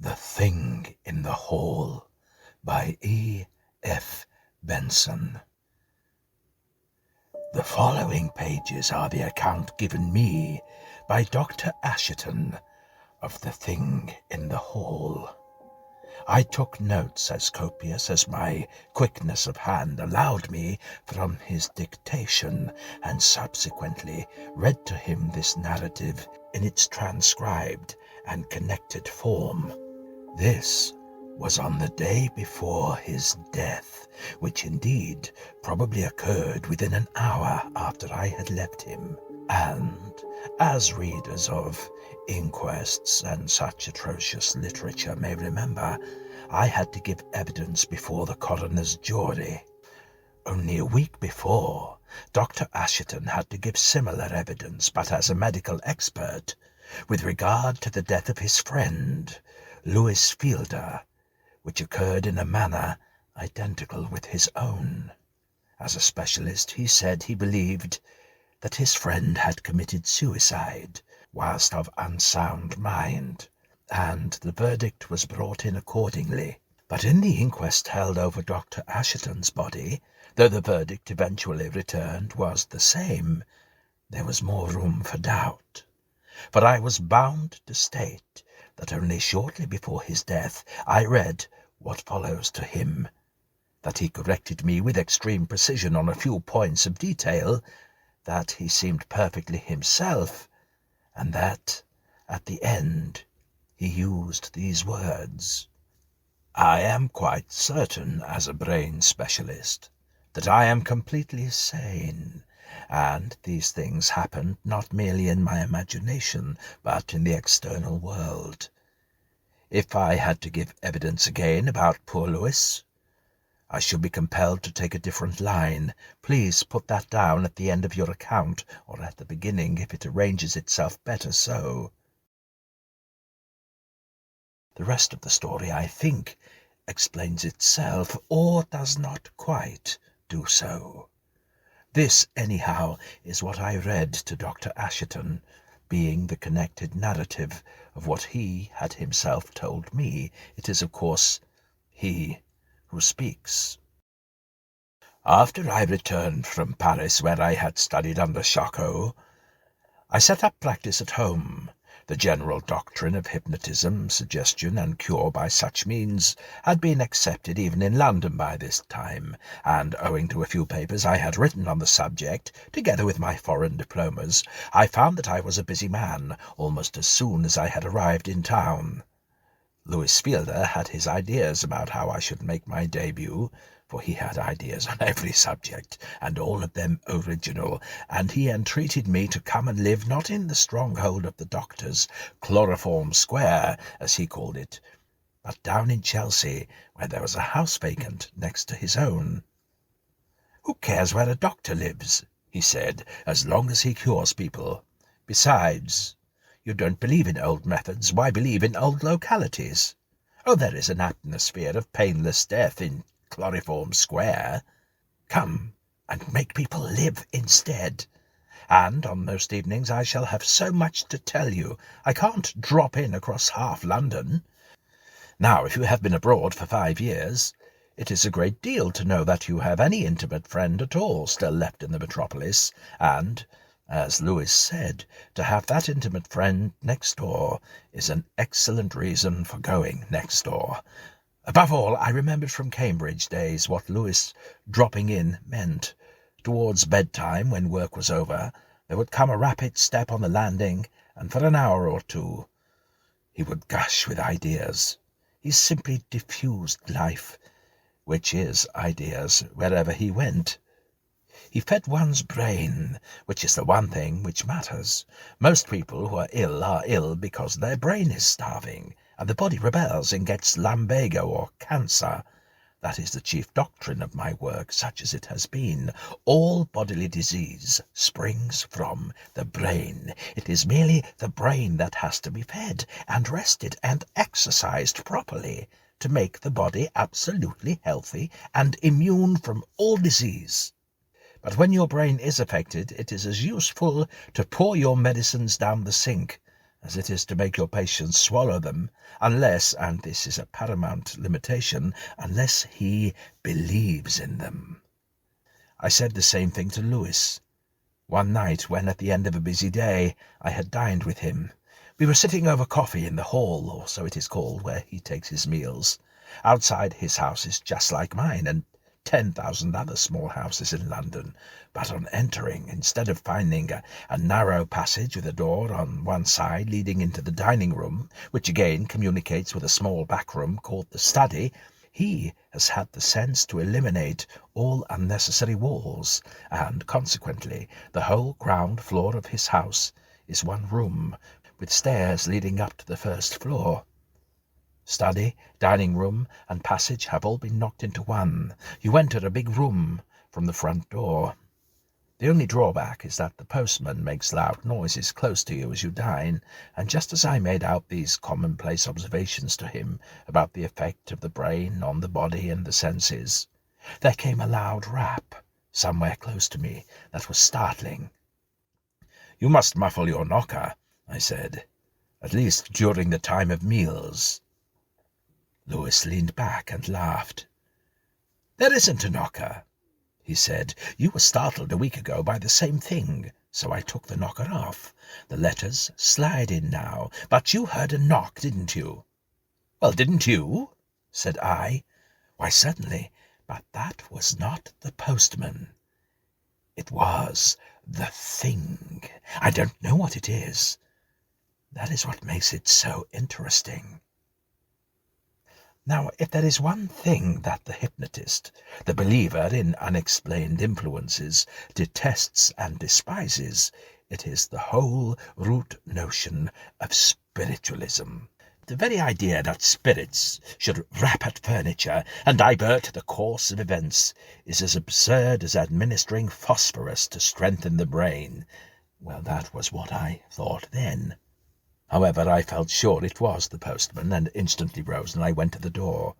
The Thing in the Hall by E. F. Benson. The following pages are the account given me by Dr. Asherton of the Thing in the Hall. I took notes as copious as my quickness of hand allowed me from his dictation, and subsequently read to him this narrative in its transcribed and connected form. This was on the day before his death, which indeed probably occurred within an hour after I had left him, and, as readers of inquests and such atrocious literature may remember, I had to give evidence before the coroner's jury. Only a week before, Dr. Asherton had to give similar evidence, but as a medical expert, with regard to the death of his friend, Louis Fielder, which occurred in a manner identical with his own. As a specialist, he said he believed that his friend had committed suicide whilst of unsound mind, and the verdict was brought in accordingly. But in the inquest held over Dr. Asherton's body, though the verdict eventually returned was the same, there was more room for doubt. For I was bound to state that only shortly before his death I read what follows to him, that he corrected me with extreme precision on a few points of detail, that he seemed perfectly himself, and that, at the end, he used these words: "I am quite certain, as a brain specialist, that I am completely sane, and these things happened not merely in my imagination, but in the external world. If I had to give evidence again about poor Louis, I should be compelled to take a different line. Please put that down at the end of your account, or at the beginning if it arranges itself better so." The rest of the story, I think, explains itself, or does not quite do so. This, anyhow, is what I read to Dr. Asherton, being the connected narrative of what he had himself told me. It is, of course, he who speaks. After I returned from Paris, where I had studied under Charcot, I set up practice at home. The general doctrine of hypnotism, suggestion, and cure by such means had been accepted even in London by this time, and owing to a few papers I had written on the subject, together with my foreign diplomas, I found that I was a busy man almost as soon as I had arrived in town. Louis Fielder had his ideas about how I should make my debut, for he had ideas on every subject, and all of them original, and he entreated me to come and live not in the stronghold of the doctors, Chloroform Square, as he called it, but down in Chelsea, where there was a house vacant next to his own. "Who cares where a doctor lives," he said, "as long as he cures people? Besides, you don't believe in old methods. Why believe in old localities? Oh, there is an atmosphere of painless death in Chloroform Square. Come and make people live instead. And on most evenings I shall have so much to tell you, I can't drop in across half London. Now, if you have been abroad for 5 years, it is a great deal to know that you have any intimate friend at all still left in the metropolis, and, as Louis said, to have that intimate friend next door is an excellent reason for going next door. Above all, I remembered from Cambridge days what Louis dropping in meant. Towards bedtime, when work was over, there would come a rapid step on the landing, and for an hour or two he would gush with ideas. He simply diffused life, which is ideas, wherever he went. He fed one's brain, which is the one thing which matters. Most people who are ill because their brain is starving, and the body rebels and gets lumbago or cancer. That is the chief doctrine of my work, such as it has been. All bodily disease springs from the brain. It is merely the brain that has to be fed and rested and exercised properly to make the body absolutely healthy and immune from all disease. But when your brain is affected, it is as useful to pour your medicines down the sink as it is to make your patients swallow them, unless, and this is a paramount limitation, unless he believes in them. I said the same thing to Lewis. One night, when at the end of a busy day I had dined with him, we were sitting over coffee in the hall, or so it is called, where he takes his meals. Outside his house is just like mine, and 10,000 other small houses in London, but on entering, instead of finding a narrow passage with a door on one side leading into the dining room, which again communicates with a small back room called the study, he has had the sense to eliminate all unnecessary walls, and consequently the whole ground floor of his house is one room, with stairs leading up to the first floor. Study, dining room, and passage have all been knocked into one. You enter a big room from the front door. The only drawback is that the postman makes loud noises close to you as you dine, and just as I made out these commonplace observations to him about the effect of the brain on the body and the senses, there came a loud rap somewhere close to me that was startling. "You must muffle your knocker," I said, "at least during the time of meals." Lewis leaned back and laughed. "There isn't a knocker," he said. "You were startled a week ago by the same thing, so I took the knocker off. The letters slide in now, but you heard a knock, didn't you?" "Well, didn't you?" said I. "Why, certainly, but that was not the postman. It was the thing. I don't know what it is. That is what makes it so interesting." Now, if there is one thing that the hypnotist, the believer in unexplained influences, detests and despises, it is the whole root notion of spiritualism. The very idea that spirits should rap at furniture and divert the course of events is as absurd as administering phosphorus to strengthen the brain. Well, that was what I thought then. However, I felt sure it was the postman, and instantly rose, and I went to the door.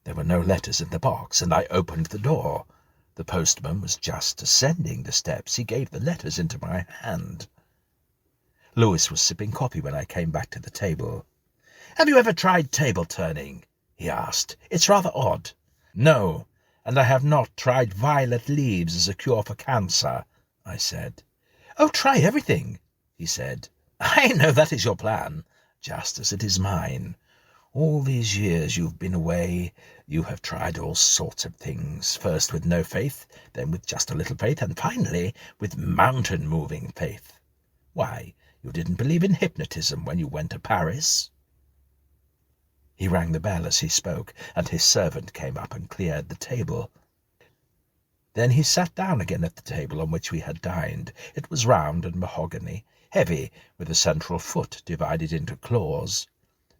There were no letters in the box, and I opened the door. The postman was just ascending the steps. He gave the letters into my hand. Lewis was sipping coffee when I came back to the table. "Have you ever tried table turning?" he asked. "It's rather odd." "No, and I have not tried violet leaves as a cure for cancer," I said. "Oh, try everything," he said. "I know that is your plan, just as it is mine. All these years you've been away, you have tried all sorts of things, first with no faith, then with just a little faith, and finally with mountain-moving faith. Why, you didn't believe in hypnotism when you went to Paris." He rang the bell as he spoke, and his servant came up and cleared the table. Then he sat down again at the table on which we had dined. It was round and mahogany, heavy, with a central foot divided into claws.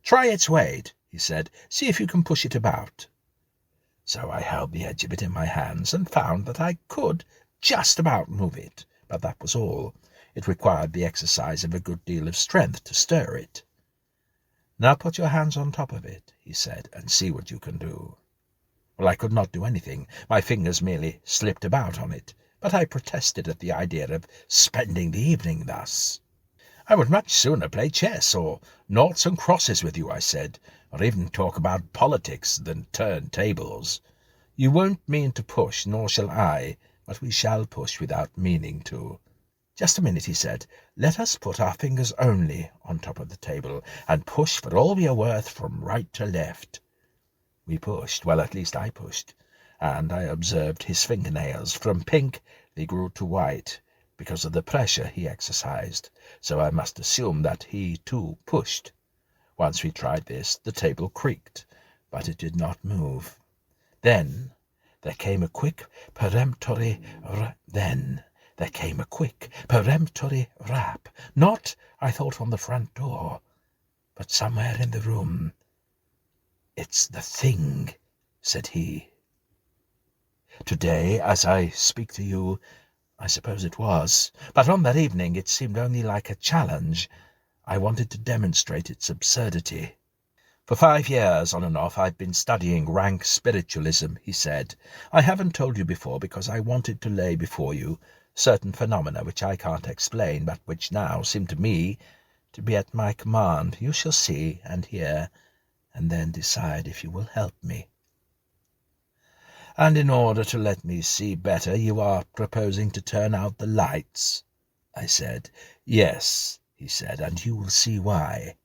"Try its weight," he said. "See if you can push it about." So I held the edge of it in my hands and found that I could just about move it, but that was all. It required the exercise of a good deal of strength to stir it. "Now put your hands on top of it," he said, "and see what you can do." Well, I could not do anything. My fingers merely slipped about on it, but I protested at the idea of spending the evening thus. "I would much sooner play chess or noughts and crosses with you," I said, "or even talk about politics than turn tables. You won't mean to push, nor shall I, but we shall push without meaning to." "Just a minute," he said. "Let us put our fingers only on top of the table, and push for all we are worth from right to left." We pushed, well, at least I pushed, and I observed his fingernails. From pink they grew to white, because of the pressure he exercised, so I must assume that he, too, pushed. Once we tried this, the table creaked, but it did not move. Then there came a quick, peremptory rap, not, I thought, on the front door, but somewhere in the room. "It's the thing," said he. Today, as I speak to you, I suppose it was, but on that evening it seemed only like a challenge. I wanted to demonstrate its absurdity. "For 5 years, on and off, I've been studying rank spiritualism," he said. "I haven't told you before because I wanted to lay before you certain phenomena which I can't explain, but which now seem to me to be at my command. You shall see and hear, and then decide if you will help me." "And in order to let me see better, you are proposing to turn out the lights?" I said. "Yes," he said, "and you will see why."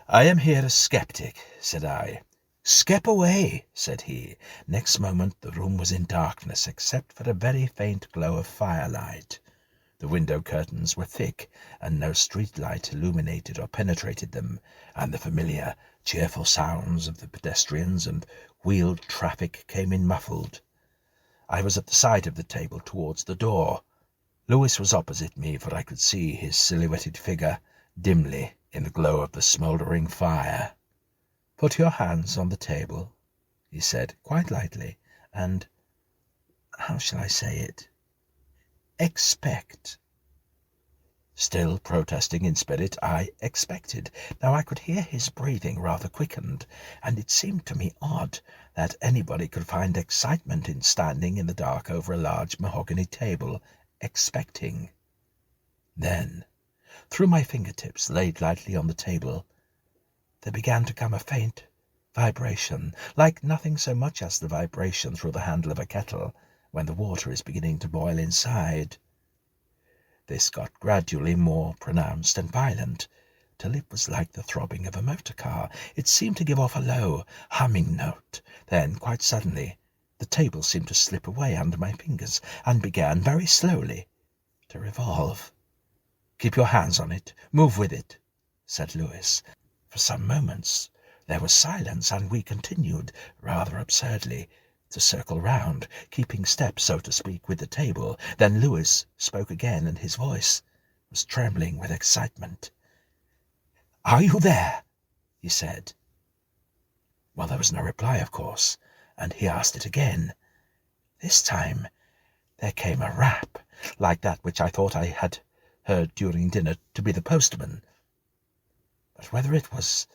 "I am here a skeptic," said I. "Skep away," said he. Next moment the room was in darkness, except for a very faint glow of firelight. The window curtains were thick, and no street light illuminated or penetrated them, and the familiar, cheerful sounds of the pedestrians and wheeled traffic came in muffled. I was at the side of the table towards the door. Louis was opposite me, for I could see his silhouetted figure dimly in the glow of the smouldering fire. "Put your hands on the table," he said, quite lightly, "and, how shall I say it? Expect." Still protesting in spirit, I expected. Now I could hear his breathing rather quickened, and it seemed to me odd that anybody could find excitement in standing in the dark over a large mahogany table, expecting. Then, through my fingertips laid lightly on the table, there began to come a faint vibration, like nothing so much as the vibration through the handle of a kettle when the water is beginning to boil inside. This got gradually more pronounced and violent, till it was like the throbbing of a motor car. It seemed to give off a low, humming note. Then, quite suddenly, the table seemed to slip away under my fingers, and began, very slowly, to revolve. "Keep your hands on it. Move with it," said Louis. For some moments there was silence, and we continued, rather absurdly, to circle round, keeping step, so to speak, with the table. Then Louis spoke again, and his voice was trembling with excitement. "Are you there?" he said. Well, there was no reply, of course, and he asked it again. This time there came a rap, like that which I thought I had heard during dinner to be the postman. But whether it was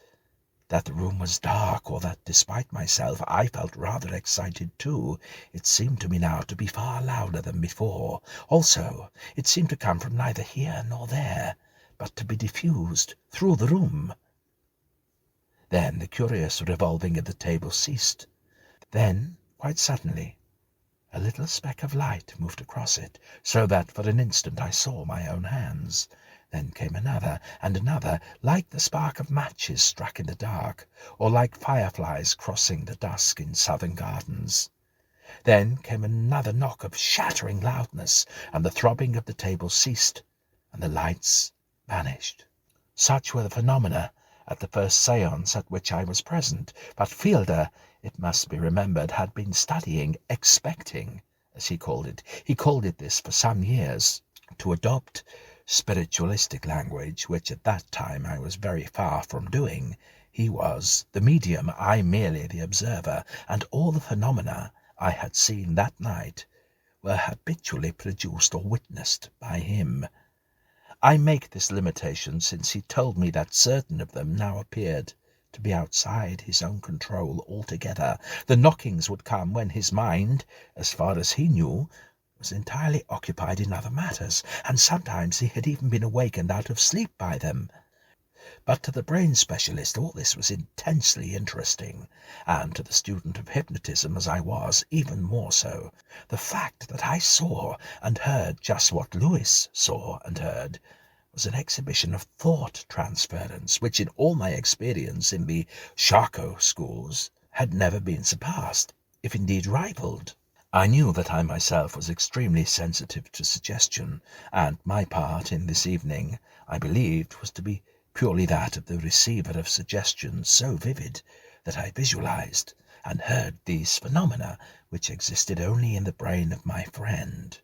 that the room was dark, or that, despite myself, I felt rather excited too, it seemed to me now to be far louder than before. Also, it seemed to come from neither here nor there, but to be diffused through the room. Then the curious revolving of the table ceased. Then, quite suddenly, a little speck of light moved across it, so that for an instant I saw my own hands. Then came another and another, like the spark of matches struck in the dark, or like fireflies crossing the dusk in southern gardens. Then came another knock of shattering loudness, and the throbbing of the table ceased, and the lights vanished. Such were the phenomena at the first séance at which I was present, but Fielder, it must be remembered, had been studying expecting, as he called it. He called it this for some years. To adopt spiritualistic language, which at that time I was very far from doing, he was the medium, I merely the observer, and all the phenomena I had seen that night were habitually produced or witnessed by him. I make this limitation since he told me that certain of them now appeared to be outside his own control altogether. The knockings would come when his mind, as far as he knew, was entirely occupied in other matters, and sometimes he had even been awakened out of sleep by them. But to the brain specialist all this was intensely interesting, and to the student of hypnotism, as I was, even more so. The fact that I saw and heard just what Louis saw and heard was an exhibition of thought transference, which in all my experience in the Charcot schools had never been surpassed, if indeed rivalled. I knew that I myself was extremely sensitive to suggestion, and my part in this evening, I believed, was to be purely that of the receiver of suggestions so vivid that I visualized and heard these phenomena which existed only in the brain of my friend.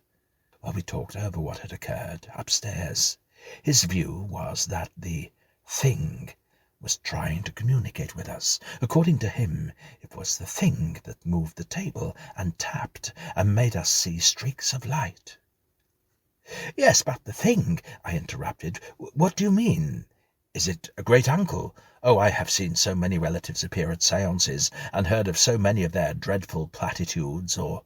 While we talked over what had occurred upstairs, his view was that the thing was trying to communicate with us. According to him, it was the thing that moved the table and tapped and made us see streaks of light. "Yes, but the thing," I interrupted. "What do you mean? Is it a great-uncle? Oh, I have seen so many relatives appear at séances, and heard of so many of their dreadful platitudes. Or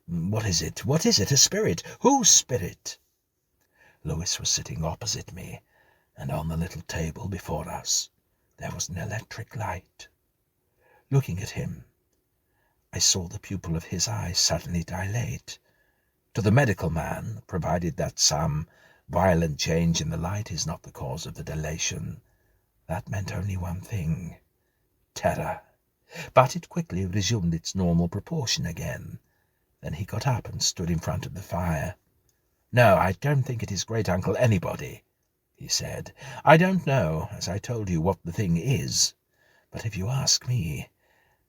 what is it? What is it? A spirit? Whose spirit?" Louis was sitting opposite me, and on the little table before us there was an electric light. Looking at him, I saw the pupil of his eye suddenly dilate. To the medical man, provided that some violent change in the light is not the cause of the dilation, that meant only one thing: terror. But it quickly resumed its normal proportion again. Then he got up and stood in front of the fire. "No, I don't think it is great-uncle anybody," he said. "I don't know, as I told you, what the thing is. But if you ask me,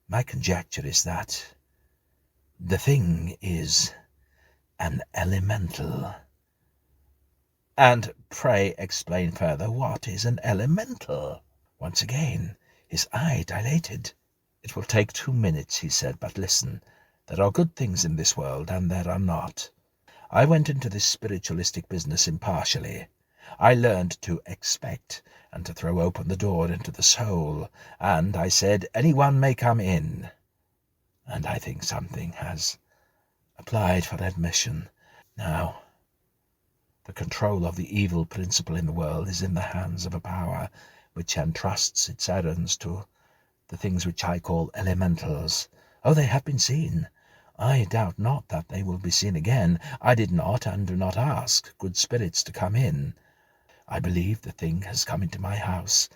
my conjecture is that the thing is an elemental." "And pray explain further, what is an elemental?" Once again his eye dilated. "It will take 2 minutes," he said, "but listen. There are good things in this world, and there are not. I went into this spiritualistic business impartially. I learned to expect and to throw open the door into the soul, and I said, 'Anyone may come in.' And I think something has applied for admission. Now, the control of the evil principle in the world is in the hands of a power which entrusts its errands to the things which I call elementals. Oh, they have been seen. I doubt not that they will be seen again. I did not, and do not ask, good spirits to come in. I believe the thing has come into my house,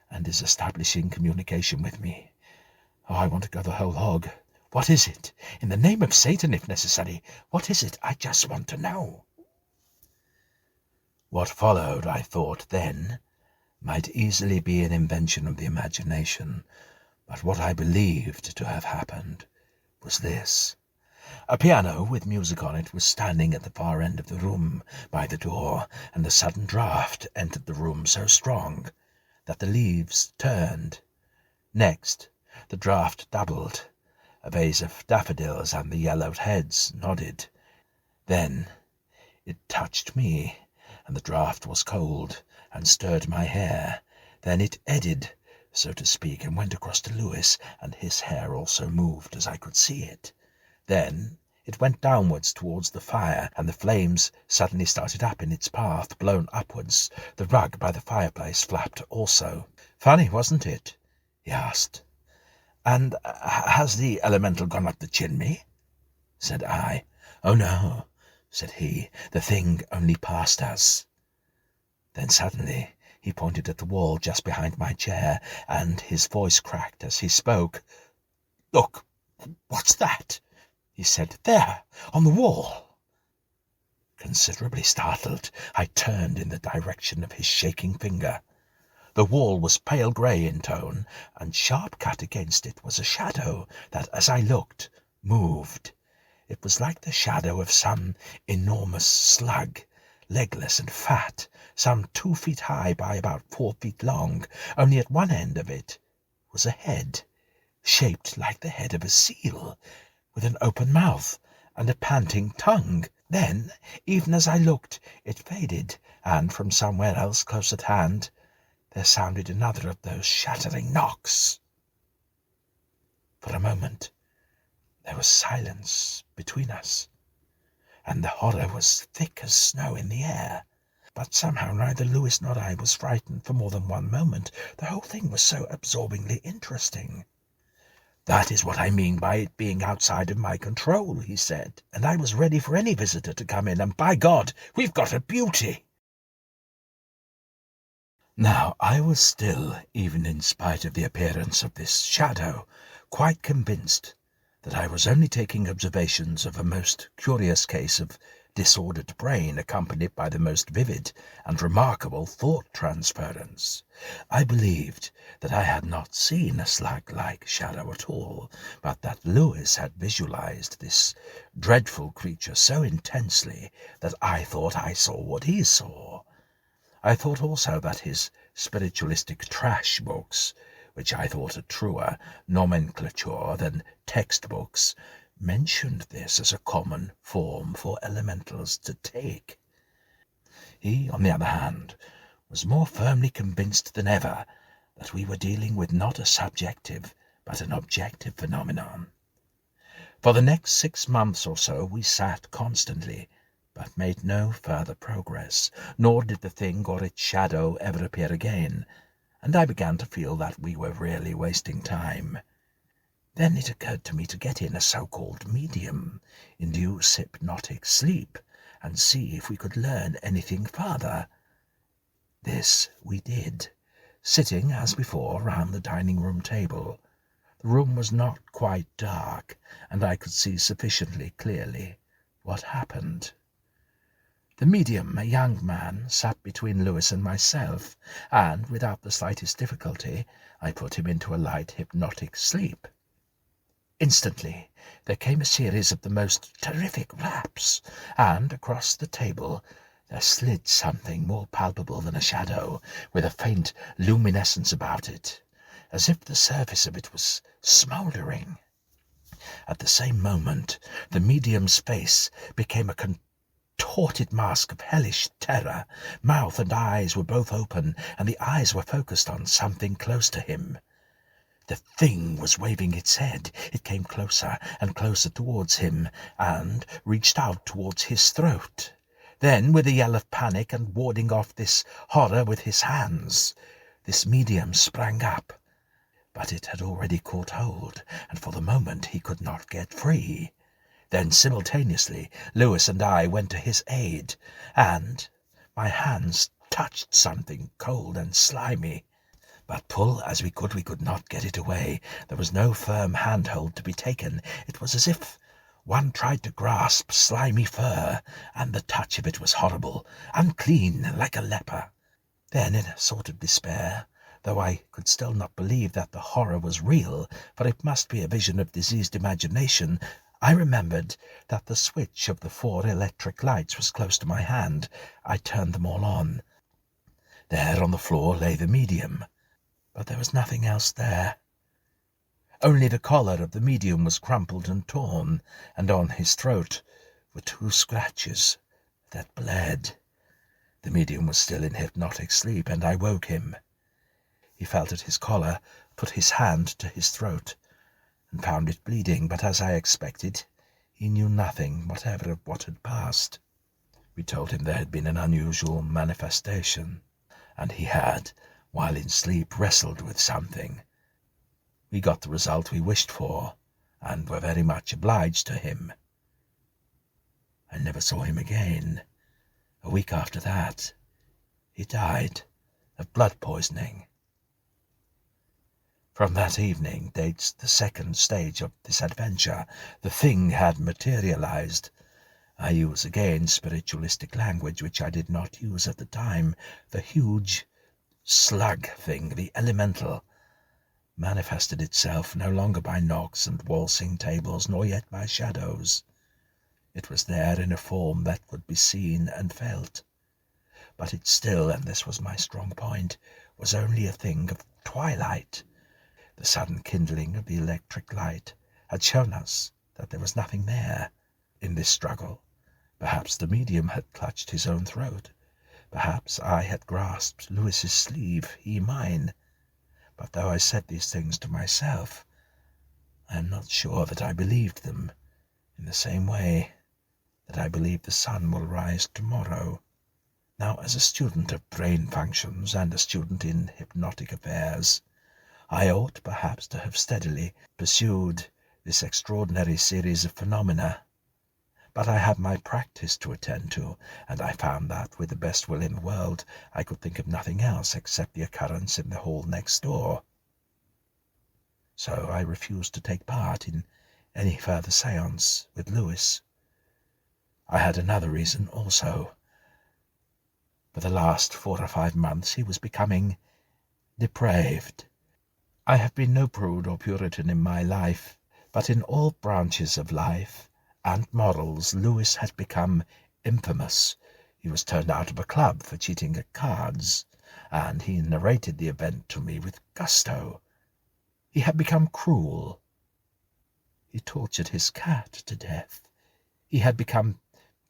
and is establishing communication with me. Oh, I want to go the whole hog. What is it? In the name of Satan, if necessary, what is it? I just want to know." What followed, I thought then, might easily be an invention of the imagination, but what I believed to have happened was this. A piano with music on it was standing at the far end of the room by the door, and a sudden draught entered the room so strong that the leaves turned. Next, the draught doubled. A vase of daffodils and the yellowed heads nodded. Then it touched me, and the draught was cold and stirred my hair. Then it eddied, so to speak, and went across to Lewis, and his hair also moved as I could see it. Then it went downwards towards the fire, and the flames suddenly started up in its path, blown upwards. The rug by the fireplace flapped also. "Funny, wasn't it?" he asked. "And has the elemental gone up the chimney?" said I. "Oh, no," said he, "the thing only passed us." Then suddenly he pointed at the wall just behind my chair, and his voice cracked as he spoke. "Look, what's that?" he said. "There, on the wall." Considerably startled, I turned in the direction of his shaking finger. The wall was pale grey in tone, and sharp cut against it was a shadow that, as I looked, moved. It was like the shadow of some enormous slug, legless and fat, some 2 feet high by about 4 feet long. Only at one end of it was a head, shaped like the head of a seal, with an open mouth and a panting tongue. Then, even as I looked, it faded, and from somewhere else close at hand there sounded another of those shattering knocks. For a moment there was silence between us, and the horror was thick as snow in the air. But somehow neither Lewis nor I was frightened for more than 1 moment. The whole thing was so absorbingly interesting. "That is what I mean by it being outside of my control," he said, "and I was ready for any visitor to come in, and by God, we've got a beauty." Now, I was still, even in spite of the appearance of this shadow, quite convinced that I was only taking observations of a most curious case of disordered brain, accompanied by the most vivid and remarkable thought transference. I believed that I had not seen a slug-like shadow at all, but that Lewis had visualized this dreadful creature so intensely that I thought I saw what he saw. I thought also that his spiritualistic trash books, which I thought a truer nomenclature than textbooks, mentioned this as a common form for elementals to take. He, on the other hand, was more firmly convinced than ever that we were dealing with not a subjective but an objective phenomenon. For the next 6 months or so we sat constantly, but made no further progress, nor did the thing or its shadow ever appear again, and I began to feel that we were really wasting time. Then it occurred to me to get in a so-called medium, induce hypnotic sleep, and see if we could learn anything further. This we did, sitting as before round the dining-room table. The room was not quite dark, and I could see sufficiently clearly what happened. The medium, a young man, sat between Lewis and myself, and without the slightest difficulty I put him into a light hypnotic sleep. Instantly there came a series of the most terrific raps, and across the table there slid something more palpable than a shadow, with a faint luminescence about it, as if the surface of it was smouldering. At the same moment the medium's face became a contorted mask of hellish terror. Mouth and eyes were both open, and the eyes were focused on something close to him. The thing was waving its head. It came closer and closer towards him, and reached out towards his throat. Then, with a yell of panic, and warding off this horror with his hands, this medium sprang up. But it had already caught hold, and for the moment he could not get free. Then simultaneously Lewis and I went to his aid, and my hands touched something cold and slimy. But pull as we could not get it away. There was no firm handhold to be taken. It was as if one tried to grasp slimy fur, and the touch of it was horrible, unclean, like a leper. Then, in a sort of despair, though I could still not believe that the horror was real, for it must be a vision of diseased imagination, I remembered that the switch of the 4 electric lights was close to my hand. I turned them all on. There on the floor lay the medium, but there was nothing else there. Only the collar of the medium was crumpled and torn, and on his throat were 2 scratches that bled. The medium was still in hypnotic sleep, and I woke him. He felt at his collar, put his hand to his throat, and found it bleeding, but as I expected, he knew nothing whatever of what had passed. We told him there had been an unusual manifestation, and he had, while in sleep, wrestled with something. We got the result we wished for, and were very much obliged to him. I never saw him again. A week after that, he died of blood poisoning. From that evening dates the second stage of this adventure. The thing had materialized. I use again spiritualistic language which I did not use at the time. The huge slug thing, the elemental, manifested itself no longer by knocks and waltzing tables, nor yet by shadows. It was there in a form that could be seen and felt. But it still, and this was my strong point, was only a thing of twilight. The sudden kindling of the electric light had shown us that there was nothing there. In this struggle, perhaps the medium had clutched his own throat. Perhaps I had grasped Lewis's sleeve, he mine. But though I said these things to myself, I am not sure that I believed them, in the same way that I believe the sun will rise tomorrow. Now, as a student of brain functions and a student in hypnotic affairs, I ought perhaps to have steadily pursued this extraordinary series of phenomena. But I had my practice to attend to, and I found that, with the best will in the world, I could think of nothing else except the occurrence in the hall next door. So I refused to take part in any further séance with Lewis. I had another reason also. For the last 4 or 5 months he was becoming depraved. I have been no prude or Puritan in my life, but in all branches of life and morals Lewis had become infamous. He was turned out of a club for cheating at cards, and he narrated the event to me with gusto. He had become cruel. He tortured his cat to death. He had become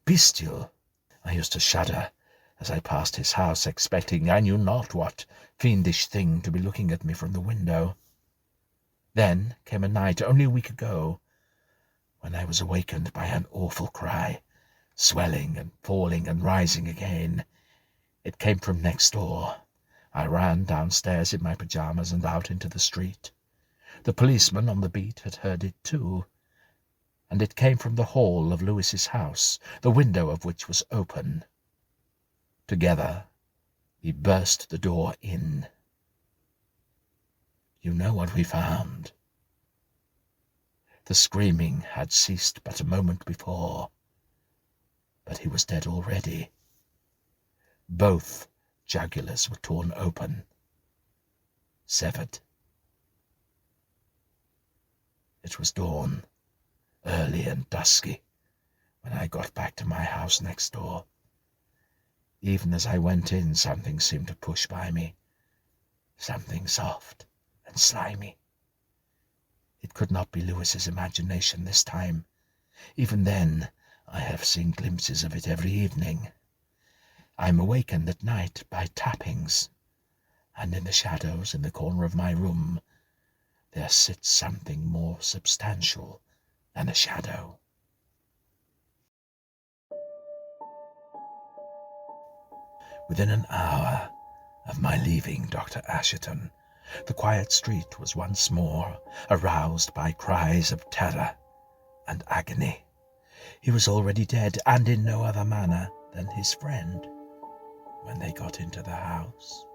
bestial. I used to shudder as I passed his house, expecting I knew not what fiendish thing to be looking at me from the window. Then came a night, only a week ago, when I was awakened by an awful cry, swelling and falling and rising again. It came from next door. I ran downstairs in my pyjamas and out into the street. The policeman on the beat had heard it too, and it came from the hall of Lewis's house, the window of which was open. Together we burst the door in. You know what we found. The screaming had ceased but a moment before, but he was dead already. Both jugulars were torn open, severed. It was dawn, early and dusky, when I got back to my house next door. Even as I went in, something seemed to push by me, something soft and slimy. It could not be Lewis's imagination this time. Even then, I have seen glimpses of it every evening. I am awakened at night by tappings, and in the shadows in the corner of my room there sits something more substantial than a shadow. Within an hour of my leaving Dr. Asherton, the quiet street was once more aroused by cries of terror and agony. He was already dead, and in no other manner than his friend, when they got into the house.